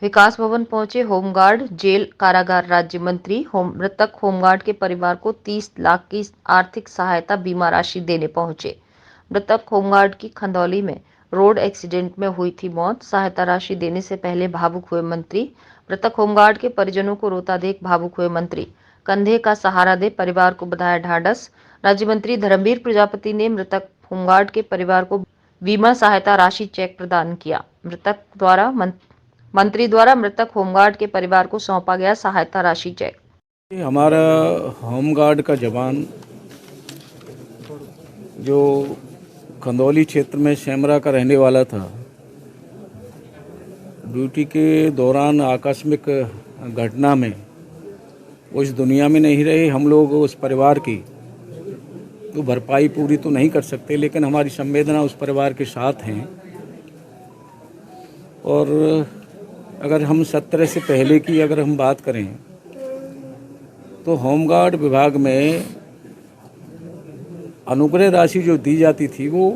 विकास भवन पहुंचे home guard. Jail कारागार राज्य मंत्री मृतक होमगार्ड के परिवार को 30 लाख की आर्थिक सहायता बीमा राशि देने पहुंचे। मृतक होमगार्ड की खंदौली में रोड एक्सीडेंट में हुई थी मौत। सहायता राशि देने से पहले भावुक हुए मंत्री। मृतक होमगार्ड के परिजनों को रोता देख भावुक हुए मंत्री। कंधे का सहारा दे परिवार को बधाया ढांढस। राज्य मंत्री धर्मवीर प्रजापति ने मृतक होमगार्ड के परिवार को बीमा सहायता राशि चेक प्रदान किया। मंत्री द्वारा मृतक होमगार्ड के परिवार को सौंपा गया सहायता राशि चेक। हमारा होमगार्ड का जवान जो खंदौली क्षेत्र में शेमरा का रहने वाला था, ड्यूटी के दौरान आकस्मिक घटना में वो इस दुनिया में नहीं रहे। हम लोग उस परिवार की तो भरपाई पूरी तो नहीं कर सकते, लेकिन हमारी संवेदना उस परिवार के साथ हैं। और अगर हम 17 से पहले की अगर हम बात करें तो होमगार्ड विभाग में अनुग्रह राशि जो दी जाती थी वो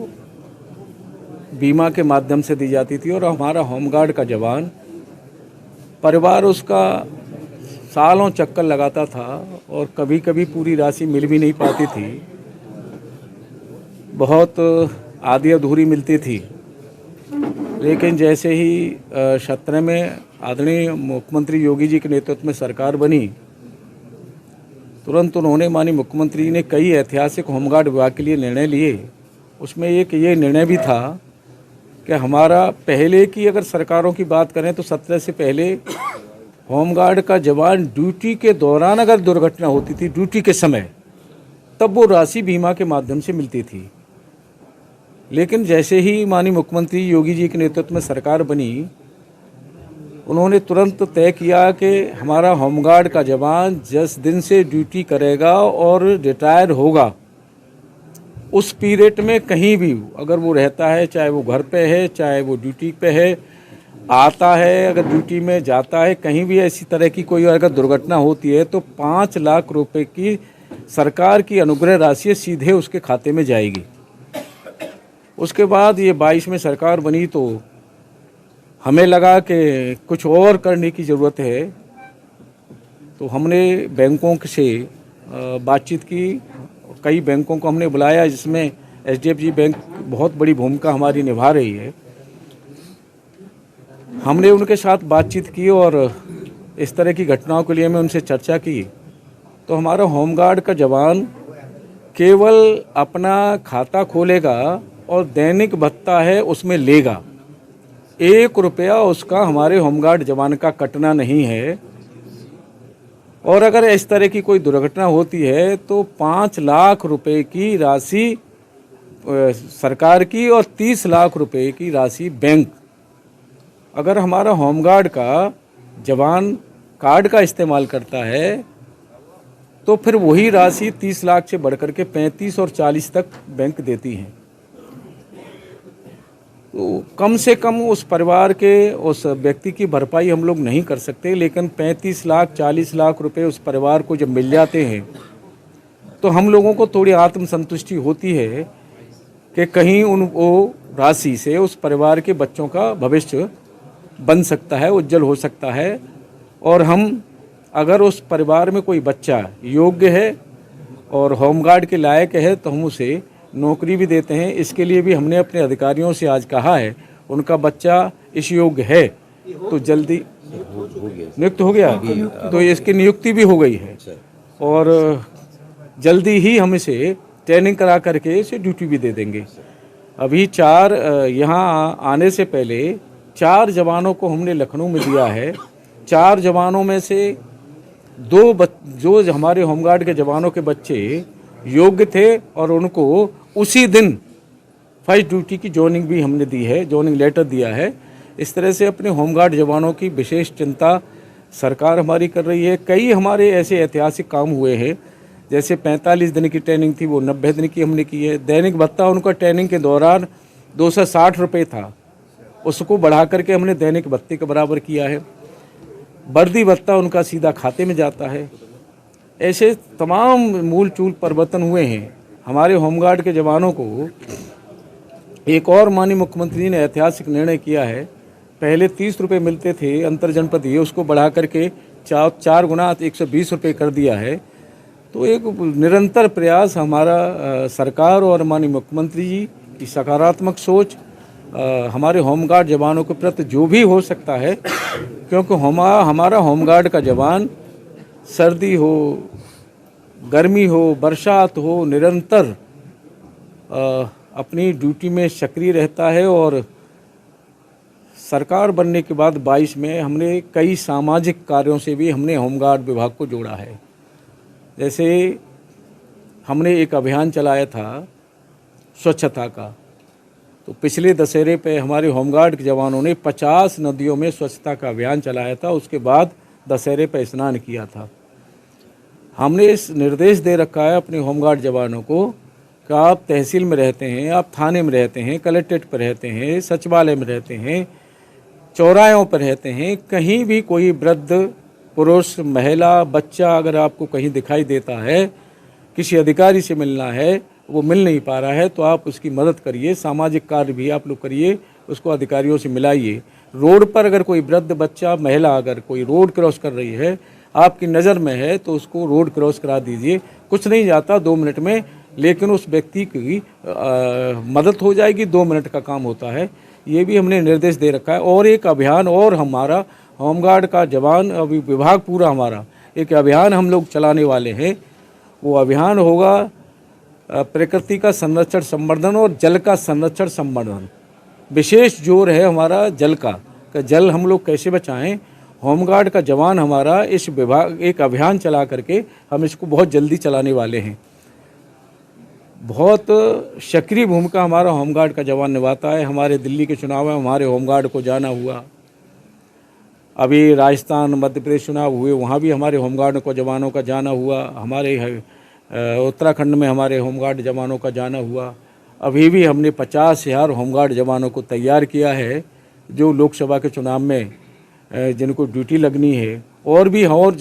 बीमा के माध्यम से दी जाती थी। और हमारा होमगार्ड का जवान परिवार उसका सालों चक्कर लगाता था और कभी कभी पूरी राशि मिल भी नहीं पाती थी, बहुत आधी अधूरी मिलती थी। लेकिन जैसे ही 17 में आदरणीय मुख्यमंत्री योगी जी के नेतृत्व में सरकार बनी, तुरंत उन्होंने माननीय मुख्यमंत्री ने कई ऐतिहासिक होमगार्ड विभाग के लिए निर्णय लिए। उसमें एक ये निर्णय भी था कि हमारा पहले की अगर सरकारों की बात करें तो 17 से पहले होमगार्ड का जवान ड्यूटी के दौरान अगर दुर्घटना होती थी ड्यूटी के समय, तब वो राशि बीमा के माध्यम से मिलती थी। लेकिन जैसे ही माननीय मुख्यमंत्री योगी जी के नेतृत्व में सरकार बनी, उन्होंने तुरंत तय किया कि हमारा होमगार्ड का जवान जिस दिन से ड्यूटी करेगा और रिटायर होगा, उस पीरियड में कहीं भी अगर वो रहता है, चाहे वो घर पे है, चाहे वो ड्यूटी पे है, आता है, अगर ड्यूटी में जाता है, कहीं भी ऐसी तरह की कोई अगर दुर्घटना होती है तो 5 लाख रुपए की सरकार की अनुग्रह राशि सीधे उसके खाते में जाएगी। उसके बाद ये 22 में सरकार बनी तो हमें लगा कि कुछ और करने की ज़रूरत है, तो हमने बैंकों से बातचीत की। कई बैंकों को हमने बुलाया, जिसमें HDFC बैंक बहुत बड़ी भूमिका हमारी निभा रही है। हमने उनके साथ बातचीत की और इस तरह की घटनाओं के लिए मैं उनसे चर्चा की। तो हमारा होमगार्ड का जवान केवल अपना खाता खोलेगा और दैनिक भत्ता है उसमें लेगा, 1 रुपया उसका हमारे होमगार्ड जवान का कटना नहीं है। और अगर इस तरह की कोई दुर्घटना होती है तो 5 लाख रुपए की राशि सरकार की और 30 लाख रुपए की राशि बैंक। अगर हमारा होमगार्ड का जवान कार्ड का इस्तेमाल करता है तो फिर वही राशि 30 लाख से बढ़कर के 35 और 40 तक बैंक देती हैं। तो कम से कम उस परिवार के उस व्यक्ति की भरपाई हम लोग नहीं कर सकते, लेकिन 35 लाख 40 लाख रुपए उस परिवार को जब मिल जाते हैं तो हम लोगों को थोड़ी आत्मसंतुष्टि होती है कि कहीं वो राशि से उस परिवार के बच्चों का भविष्य बन सकता है, उज्जवल हो सकता है। और हम अगर उस परिवार में कोई बच्चा योग्य है और होमगार्ड के लायक है तो हम उसे नौकरी भी देते हैं। इसके लिए भी हमने अपने अधिकारियों से आज कहा है, उनका बच्चा इस योग्य है तो जल्दी नियुक्त हो गया, तो इसकी नियुक्ति भी हो गई है और जल्दी ही हम इसे ट्रेनिंग करा करके इसे ड्यूटी भी दे देंगे। अभी 4 यहाँ आने से पहले 4 जवानों को हमने लखनऊ में दिया है। 4 जवानों में से 2 जो हमारे होमगार्ड के जवानों के बच्चे योग्य थे और उनको उसी दिन फर्स्ट ड्यूटी की जॉइनिंग भी हमने दी है, जॉइनिंग लेटर दिया है। इस तरह से अपने होमगार्ड जवानों की विशेष चिंता सरकार हमारी कर रही है। कई हमारे ऐसे ऐतिहासिक काम हुए हैं, जैसे 45 दिन की ट्रेनिंग थी वो 90 दिन की हमने की है। दैनिक भत्ता उनका ट्रेनिंग के दौरान 260 रुपये था, उसको बढ़ा करके हमने दैनिक भत्ते के बराबर किया है। वर्दी भत्ता उनका सीधा खाते में जाता है। ऐसे तमाम मूल चूल परिवर्तन हुए हैं। हमारे होमगार्ड के जवानों को एक और माननीय मुख्यमंत्री ने ऐतिहासिक निर्णय किया है पहले 30 रुपये मिलते थे अंतर जनपदीय, उसको बढ़ा करके 4 गुना 120 रुपये कर दिया है। तो एक निरंतर प्रयास हमारा सरकार और माननीय मुख्यमंत्री जी की सकारात्मक सोच, हमारे होमगार्ड जवानों के प्रति जो भी हो सकता है, क्योंकि हमारा होमगार्ड का जवान सर्दी हो, गर्मी हो, बरसात हो, निरंतर अपनी ड्यूटी में सक्रिय रहता है। और सरकार बनने के बाद 22 में हमने कई सामाजिक कार्यों से भी हमने होमगार्ड विभाग को जोड़ा है। जैसे हमने एक अभियान चलाया था स्वच्छता का, तो पिछले दशहरे पे हमारे होमगार्ड के जवानों ने 50 नदियों में स्वच्छता का अभियान चलाया था। उसके बाद दशहरे पे स्नान किया था। हमने इस निर्देश दे रखा है अपने होमगार्ड जवानों को कि आप तहसील में रहते हैं, आप थाने में रहते हैं, कलेक्ट्रेट पर रहते हैं, सचिवालय में रहते हैं, चौराहों पर रहते हैं, कहीं भी कोई वृद्ध पुरुष, महिला, बच्चा अगर आपको कहीं दिखाई देता है, किसी अधिकारी से मिलना है, वो मिल नहीं पा रहा है, तो आप उसकी मदद करिए। सामाजिक कार्य भी आप लोग करिए, उसको अधिकारियों से मिलाइए। रोड पर अगर कोई वृद्ध, बच्चा, महिला अगर कोई रोड क्रॉस कर रही है, आपकी नज़र में है, तो उसको रोड क्रॉस करा दीजिए। कुछ नहीं जाता 2 मिनट में, लेकिन उस व्यक्ति की मदद हो जाएगी। 2 मिनट का काम होता है। ये भी हमने निर्देश दे रखा है। और एक अभियान और हमारा होमगार्ड का जवान, अभी विभाग पूरा हमारा एक अभियान हम लोग चलाने वाले हैं। वो अभियान होगा प्रकृति का संरक्षण संवर्धन और जल का संरक्षण संवर्धन। विशेष जोर है हमारा जल का, जल हम लोग कैसे बचाएं। होमगार्ड का जवान हमारा इस विभाग एक अभियान चला करके हम इसको बहुत जल्दी चलाने वाले हैं। बहुत सक्रिय भूमिका हमारा होमगार्ड का जवान निभाता है। हमारे दिल्ली के चुनाव में हमारे होमगार्ड को जाना हुआ, अभी राजस्थान मध्य प्रदेश चुनाव हुए, वहाँ भी हमारे होमगार्ड को जवानों का जाना हुआ। हमारे उत्तराखंड में हमारे होमगार्ड जवानों का जाना हुआ। अभी भी हमने 50,000 होमगार्ड जवानों को तैयार किया है, जो लोकसभा के चुनाव में जिनको ड्यूटी लगनी है। और भी और